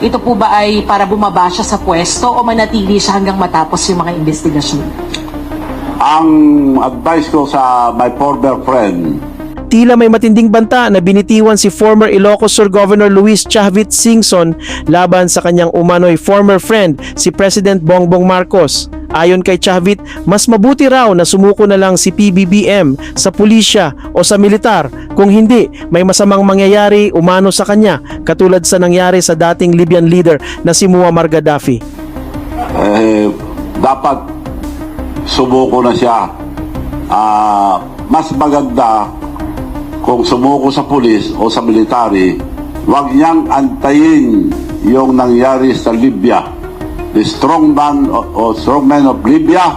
ito po ba ay para bumaba siya sa pwesto o manatili siya hanggang matapos yung mga investigasyon? Ang advice ko sa my former friend, Tila may matinding banta na binitiwan si former Ilocos Sur Governor Luis Chavit Singson laban sa kanyang umano'y former friend si President Bongbong Marcos. Ayon kay Chavit, mas mabuti raw na sumuko na lang si PBBM sa pulisya o sa militar. Kung hindi, may masamang mangyayari umano sa kanya katulad sa nangyari sa dating Libyan leader na si Muammar Gaddafi. dapat sumuko na siya. Mas maganda kung sumuko sa pulis o sa military, wag niyang antayin yung nangyari sa Libya. The strongman of Libya,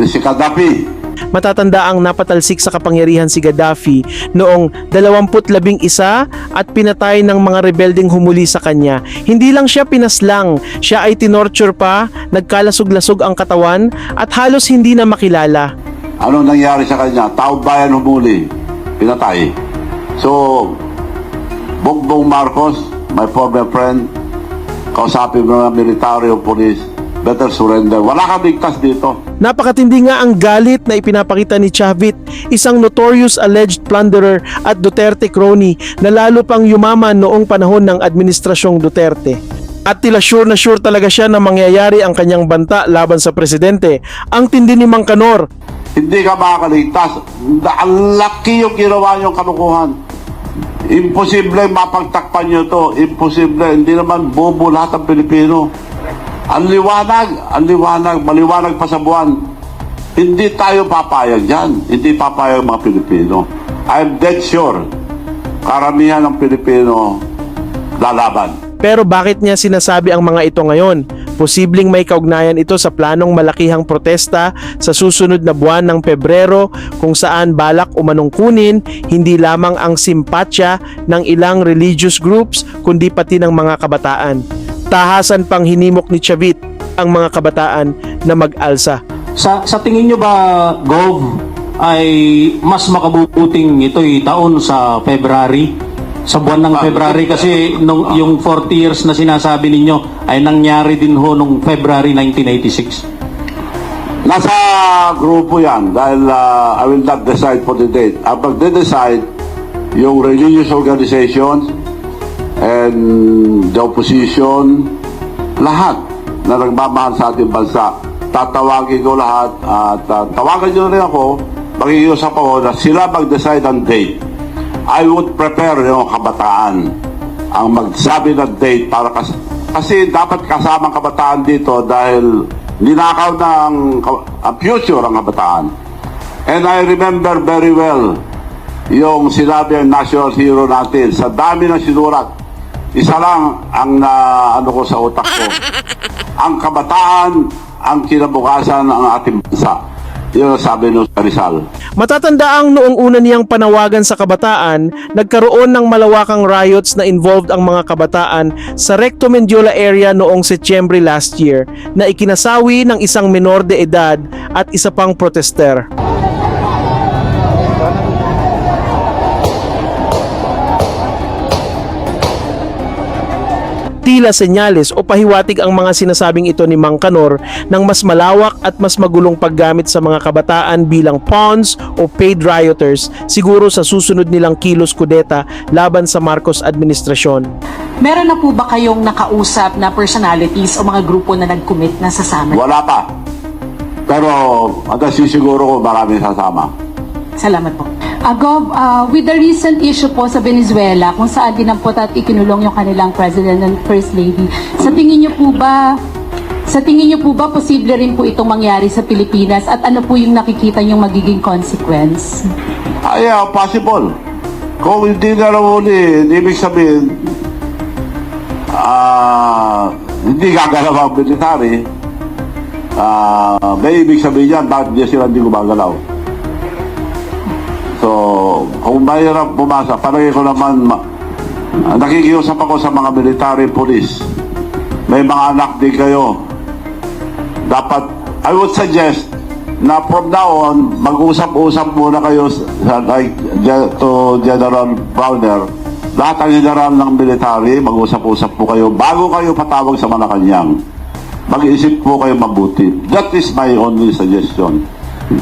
si Gaddafi. Matatanda ang napatalsik sa kapangyarihan si Gaddafi noong 2011 at pinatay ng mga rebeldeng humuli sa kanya. Hindi lang siya pinaslang, siya ay tinorture pa, nagkalasog-lasog ang katawan at halos hindi na makilala. Ano nangyari sa kanya? Taong bayan humuli, pinatay. So, Bongbong Marcos, my former friend, kausapin mo ng military o police, better surrender. Wala kang ligtas dito. Napakatindi nga ang galit na ipinapakita ni Chavit, isang notorious alleged plunderer at Duterte crony na lalo pang yumaman noong panahon ng administrasyong Duterte. At tila sure na sure talaga siya na mangyayari ang kanyang banta laban sa presidente. Ang tindi ni Mang Kanor. Hindi ka makakaligtas. Ang laki yung ginawa niyong kalukuhan. Imposible mapagtakpan niyo to. Imposible. Hindi naman bobo lahat ng Pilipino. Ang liwanag, maliwanag pa sa buwan. Hindi tayo papayag dyan. Hindi papayag mga Pilipino. I'm dead sure, karamihan ng Pilipino lalaban. Pero bakit niya sinasabi ang mga ito ngayon? Posibleng may kaugnayan ito sa planong malakihang protesta sa susunod na buwan ng Pebrero kung saan balak umanong kunin hindi lamang ang simpatya ng ilang religious groups kundi pati ng mga kabataan. Tahasan pang hinimok ni Chavit ang mga kabataan na mag-alsa. Sa tingin nyo ba, Gov, ay mas makabubuting ito'y taon sa February? Sa buwan ng February kasi yung 40 years na sinasabi ninyo ay nangyari din ho nung February 1986. Nasa grupo yan dahil I will not decide for the date. Ang magde-decide yung religious organizations and the opposition, lahat na nagmamahal sa ating bansa. Tatawagin ko lahat at tawagan nyo rin ako, mag-iusap ako na sila mag-decide ang date. I would prepare yung kabataan ang magsabi ng date para kasi dapat kasama ang kabataan dito dahil ninakaw ng ang future ang kabataan. And I remember very well yung sinabi ang national hero natin. Sa dami ng sinulat, isa lang ang ano ko sa utak ko. Ang kabataan ang kinabukasan ng ating bansa. Yun ang sabi nung Rizal. Matatandaang noong una niyang panawagan sa kabataan, nagkaroon ng malawakang riots na involved ang mga kabataan sa Recto Mendiola area noong Setyembre last year na ikinasawi ng isang menor de edad at isa pang protester. Tila senyales o pahiwatig ang mga sinasabing ito ni Mang Kanor ng mas malawak at mas magulong paggamit sa mga kabataan bilang pawns o paid rioters siguro sa susunod nilang kilos kudeta laban sa Marcos administrasyon. Meron na po ba kayong nakausap na personalities o mga grupo na nag-commit na sasama? Wala pa. Pero hanggang sisiguro ko maraming sasama. Salamat po. Gov, with the recent issue po sa Venezuela, kung saan dinampot at ikinulong yung kanilang President and First Lady, sa tingin niyo po ba posible rin po itong mangyari sa Pilipinas at ano po yung nakikita niyong magiging consequence? Possible. Kung hindi na uli, ibig sabihin, hindi gagalaw ang military. May ibig sabihin yan, bakit sila hindi gumagalaw? So, kung mahirap bumasa, palagi ko naman, nakikiusap ako sa mga military police. May mga anak din kayo. Dapat, I would suggest na from now on, mag-usap-usap muna kayo to General Browner lahat ng general ng military, mag-usap-usap po kayo bago kayo patawag sa Malacanang. Mag-iisip po kayo mabuti. That is my only suggestion.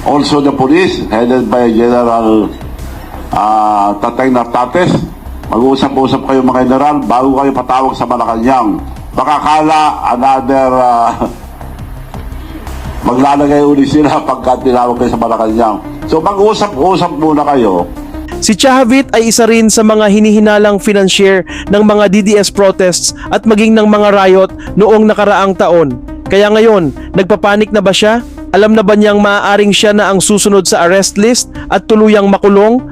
Also the police, headed by General Tatay Nartates, mag-usap-usap kayo mga general bago kayo patawag sa Malacanang. Baka kala another maglalagay uli sila pagka tinawag kayo sa Malacanang. So mag-usap-usap muna kayo. Si Chavit ay isa rin sa mga hinihinalang financier ng mga DDS protests at maging ng mga riot noong nakaraang taon. Kaya ngayon, nagpapanik na ba siya? Alam na ba niyang maaaring siya na ang susunod sa arrest list at tuluyang makulong?